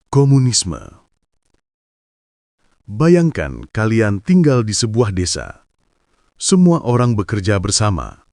Komunisme. Bayangkan kalian tinggal di sebuah desa. Semua orang bekerja bersama.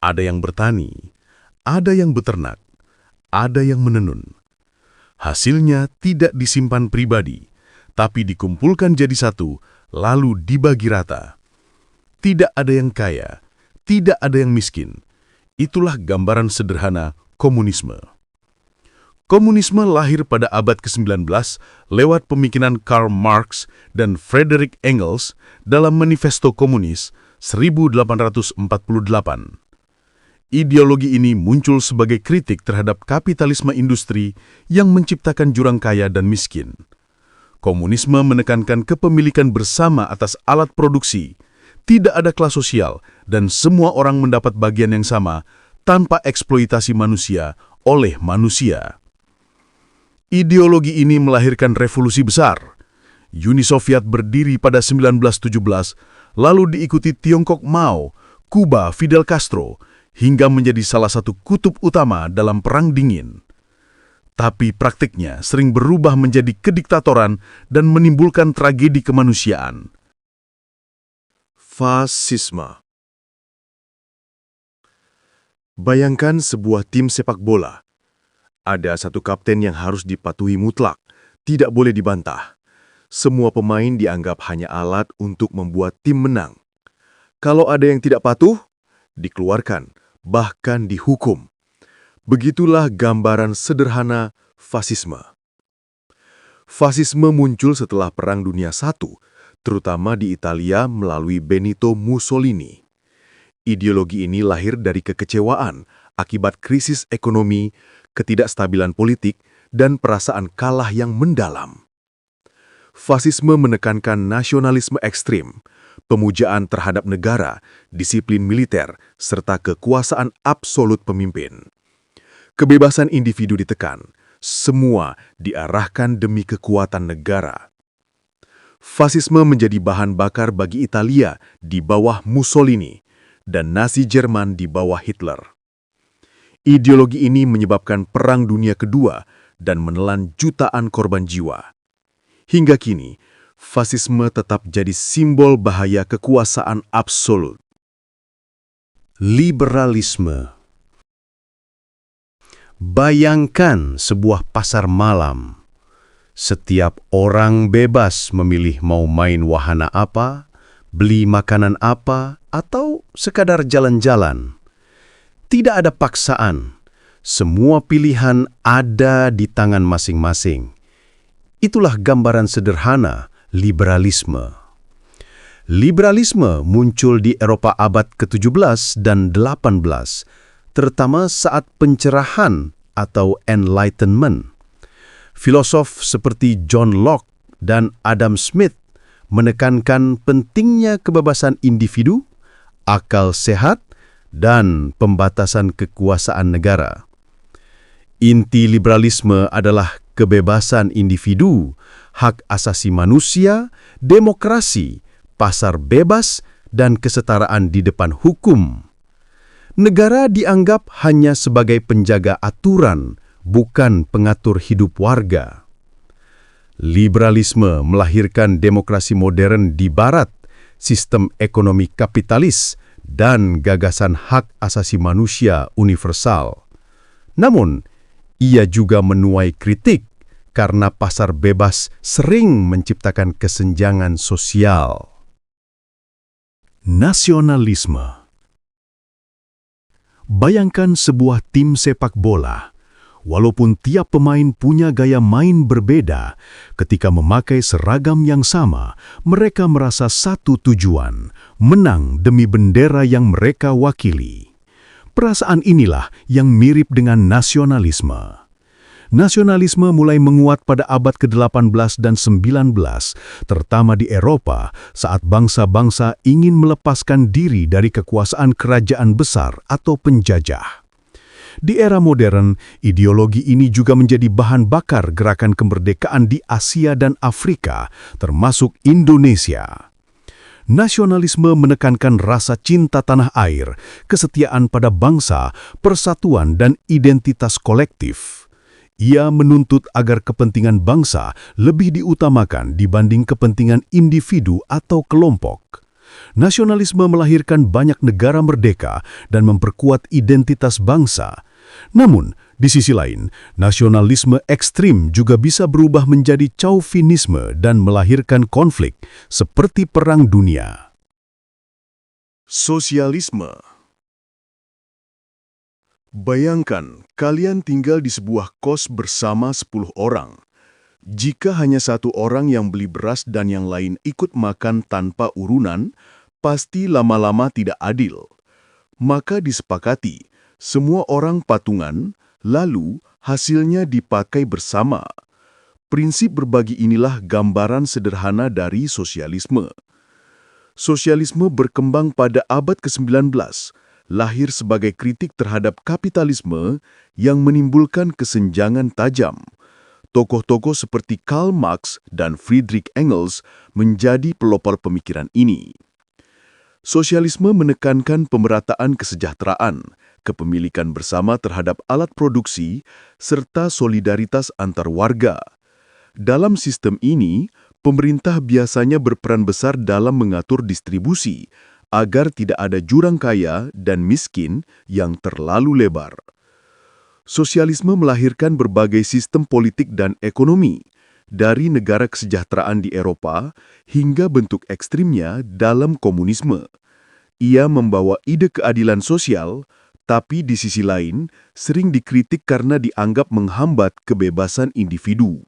Ada yang bertani, ada yang beternak, ada yang menenun. Hasilnya tidak disimpan pribadi, tapi dikumpulkan jadi satu, lalu dibagi rata. Tidak ada yang kaya, tidak ada yang miskin. Itulah gambaran sederhana komunisme. Komunisme lahir pada abad ke-19 lewat pemikiran Karl Marx dan Friedrich Engels dalam Manifesto Komunis 1848. Ideologi ini muncul sebagai kritik terhadap kapitalisme industri yang menciptakan jurang kaya dan miskin. Komunisme menekankan kepemilikan bersama atas alat produksi, tidak ada kelas sosial, dan semua orang mendapat bagian yang sama tanpa eksploitasi manusia oleh manusia. Ideologi ini melahirkan revolusi besar. Uni Soviet berdiri pada 1917, lalu diikuti Tiongkok Mao, Kuba Fidel Castro, hingga menjadi salah satu kutub utama dalam Perang Dingin. Tapi praktiknya sering berubah menjadi kediktatoran dan menimbulkan tragedi kemanusiaan. Fasisme. Bayangkan sebuah tim sepak bola. Ada satu kapten yang harus dipatuhi mutlak, tidak boleh dibantah. Semua pemain dianggap hanya alat untuk membuat tim menang. Kalau ada yang tidak patuh, dikeluarkan, bahkan dihukum. Begitulah gambaran sederhana fasisme. Fasisme muncul setelah Perang Dunia I, terutama di Italia melalui Benito Mussolini. Ideologi ini lahir dari kekecewaan akibat krisis ekonomi, ketidakstabilan politik, dan perasaan kalah yang mendalam. Fasisme menekankan nasionalisme ekstrim, pemujaan terhadap negara, disiplin militer, serta kekuasaan absolut pemimpin. Kebebasan individu ditekan, semua diarahkan demi kekuatan negara. Fasisme menjadi bahan bakar bagi Italia di bawah Mussolini dan Nazi Jerman di bawah Hitler. Ideologi ini menyebabkan Perang Dunia Kedua dan menelan jutaan korban jiwa. Hingga kini, fasisme tetap jadi simbol bahaya kekuasaan absolut. Liberalisme. Bayangkan sebuah pasar malam. Setiap orang bebas memilih mau main wahana apa, beli makanan apa, atau sekadar jalan-jalan. Tidak ada paksaan. Semua pilihan ada di tangan masing-masing. Itulah gambaran sederhana liberalisme. Liberalisme muncul di Eropa abad ke-17 dan 18, terutama saat pencerahan atau Enlightenment. Filosof seperti John Locke dan Adam Smith menekankan pentingnya kebebasan individu, akal sehat, dan pembatasan kekuasaan negara. Inti liberalisme adalah kebebasan individu, hak asasi manusia, demokrasi, pasar bebas, dan kesetaraan di depan hukum. Negara dianggap hanya sebagai penjaga aturan, bukan pengatur hidup warga. Liberalisme melahirkan demokrasi modern di Barat, sistem ekonomi kapitalis, dan gagasan hak asasi manusia universal. Namun, ia juga menuai kritik karena pasar bebas sering menciptakan kesenjangan sosial. Nasionalisme. Bayangkan sebuah tim sepak bola. Walaupun tiap pemain punya gaya main berbeda, ketika memakai seragam yang sama, mereka merasa satu tujuan, menang demi bendera yang mereka wakili. Perasaan inilah yang mirip dengan nasionalisme. Nasionalisme mulai menguat pada abad ke-18 dan 19, terutama di Eropa saat bangsa-bangsa ingin melepaskan diri dari kekuasaan kerajaan besar atau penjajah. Di era modern, ideologi ini juga menjadi bahan bakar gerakan kemerdekaan di Asia dan Afrika, termasuk Indonesia. Nasionalisme menekankan rasa cinta tanah air, kesetiaan pada bangsa, persatuan dan identitas kolektif. Ia menuntut agar kepentingan bangsa lebih diutamakan dibanding kepentingan individu atau kelompok. Nasionalisme melahirkan banyak negara merdeka dan memperkuat identitas bangsa. Namun, di sisi lain, nasionalisme ekstrim juga bisa berubah menjadi chauvinisme dan melahirkan konflik seperti Perang Dunia. Sosialisme. Bayangkan, kalian tinggal di sebuah kos bersama 10 orang. Jika hanya satu orang yang beli beras dan yang lain ikut makan tanpa urunan, pasti lama-lama tidak adil. Maka disepakati, semua orang patungan, lalu hasilnya dipakai bersama. Prinsip berbagi inilah gambaran sederhana dari sosialisme. Sosialisme berkembang pada abad ke-19, lahir sebagai kritik terhadap kapitalisme yang menimbulkan kesenjangan tajam. Tokoh-tokoh seperti Karl Marx dan Friedrich Engels menjadi pelopor pemikiran ini. Sosialisme menekankan pemerataan kesejahteraan, kepemilikan bersama terhadap alat produksi, serta solidaritas antar warga. Dalam sistem ini, pemerintah biasanya berperan besar dalam mengatur distribusi, agar tidak ada jurang kaya dan miskin yang terlalu lebar. Sosialisme melahirkan berbagai sistem politik dan ekonomi, dari negara kesejahteraan di Eropa hingga bentuk ekstrimnya dalam komunisme. Ia membawa ide keadilan sosial, tapi di sisi lain sering dikritik karena dianggap menghambat kebebasan individu.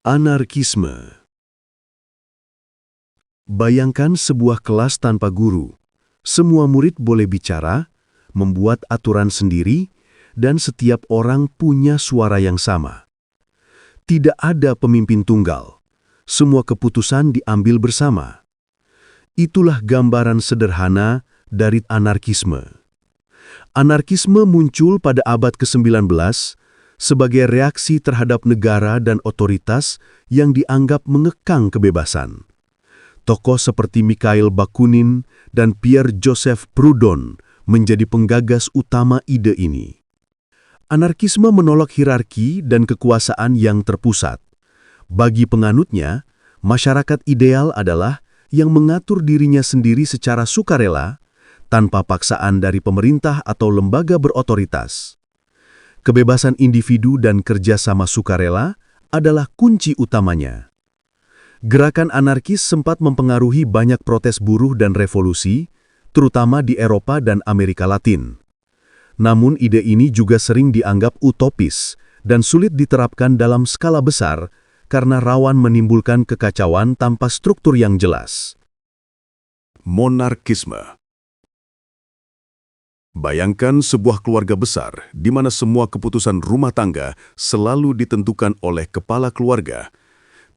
Anarkisme. Bayangkan sebuah kelas tanpa guru. Semua murid boleh bicara, membuat aturan sendiri, dan setiap orang punya suara yang sama. Tidak ada pemimpin tunggal. Semua keputusan diambil bersama. Itulah gambaran sederhana dari anarkisme. Anarkisme muncul pada abad ke-19 sebagai reaksi terhadap negara dan otoritas yang dianggap mengekang kebebasan. Tokoh seperti Mikhail Bakunin dan Pierre-Joseph Proudhon menjadi penggagas utama ide ini. Anarkisme menolak hierarki dan kekuasaan yang terpusat. Bagi penganutnya, masyarakat ideal adalah yang mengatur dirinya sendiri secara sukarela, tanpa paksaan dari pemerintah atau lembaga berotoritas. Kebebasan individu dan kerjasama sukarela adalah kunci utamanya. Gerakan anarkis sempat mempengaruhi banyak protes buruh dan revolusi, terutama di Eropa dan Amerika Latin. Namun ide ini juga sering dianggap utopis dan sulit diterapkan dalam skala besar karena rawan menimbulkan kekacauan tanpa struktur yang jelas. Monarkisme. Bayangkan sebuah keluarga besar di mana semua keputusan rumah tangga selalu ditentukan oleh kepala keluarga.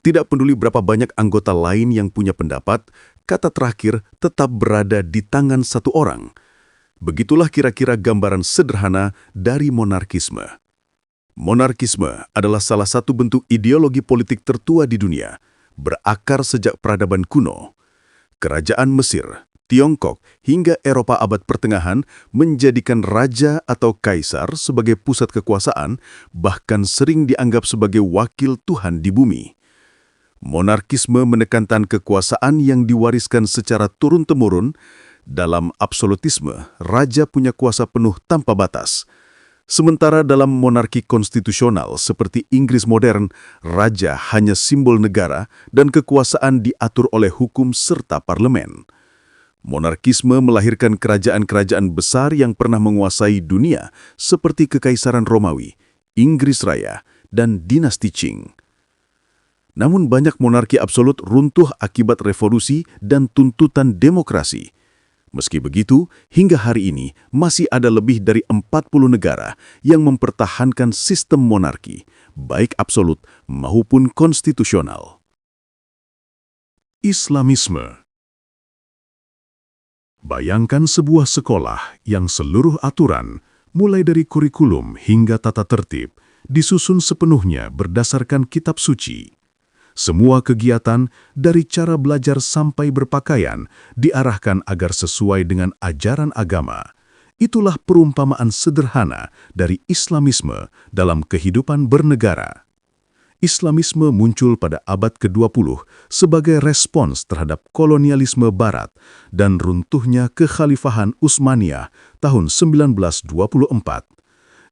Tidak peduli berapa banyak anggota lain yang punya pendapat, kata terakhir tetap berada di tangan satu orang. Begitulah kira-kira gambaran sederhana dari monarkisme. Monarkisme adalah salah satu bentuk ideologi politik tertua di dunia, berakar sejak peradaban kuno. Kerajaan Mesir, Tiongkok, hingga Eropa abad pertengahan menjadikan raja atau kaisar sebagai pusat kekuasaan, bahkan sering dianggap sebagai wakil Tuhan di bumi. Monarkisme menekankan kekuasaan yang diwariskan secara turun-temurun. Dalam absolutisme, raja punya kuasa penuh tanpa batas. Sementara dalam monarki konstitusional seperti Inggris modern, raja hanya simbol negara dan kekuasaan diatur oleh hukum serta parlemen. Monarkisme melahirkan kerajaan-kerajaan besar yang pernah menguasai dunia seperti Kekaisaran Romawi, Inggris Raya, dan dinasti Qing. Namun banyak monarki absolut runtuh akibat revolusi dan tuntutan demokrasi. Meski begitu, hingga hari ini masih ada lebih dari 40 negara yang mempertahankan sistem monarki, baik absolut maupun konstitusional. Islamisme. Bayangkan sebuah sekolah yang seluruh aturan, mulai dari kurikulum hingga tata tertib, disusun sepenuhnya berdasarkan kitab suci. Semua kegiatan, dari cara belajar sampai berpakaian, diarahkan agar sesuai dengan ajaran agama. Itulah perumpamaan sederhana dari Islamisme dalam kehidupan bernegara. Islamisme muncul pada abad ke-20 sebagai respons terhadap kolonialisme Barat dan runtuhnya kekhalifahan Utsmaniyah tahun 1924.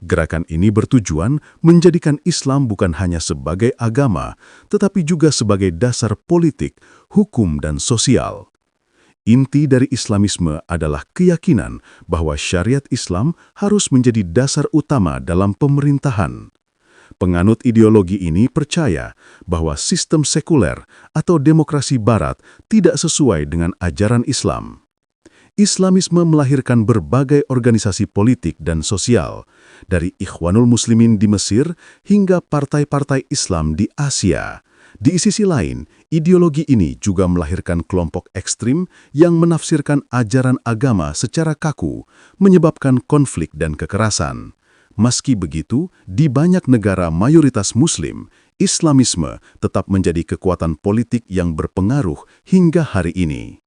Gerakan ini bertujuan menjadikan Islam bukan hanya sebagai agama, tetapi juga sebagai dasar politik, hukum, dan sosial. Inti dari Islamisme adalah keyakinan bahwa syariat Islam harus menjadi dasar utama dalam pemerintahan. Penganut ideologi ini percaya bahwa sistem sekuler atau demokrasi Barat tidak sesuai dengan ajaran Islam. Islamisme melahirkan berbagai organisasi politik dan sosial, dari Ikhwanul Muslimin di Mesir hingga partai-partai Islam di Asia. Di sisi lain, ideologi ini juga melahirkan kelompok ekstrim yang menafsirkan ajaran agama secara kaku, menyebabkan konflik dan kekerasan. Meski begitu, di banyak negara mayoritas Muslim, Islamisme tetap menjadi kekuatan politik yang berpengaruh hingga hari ini.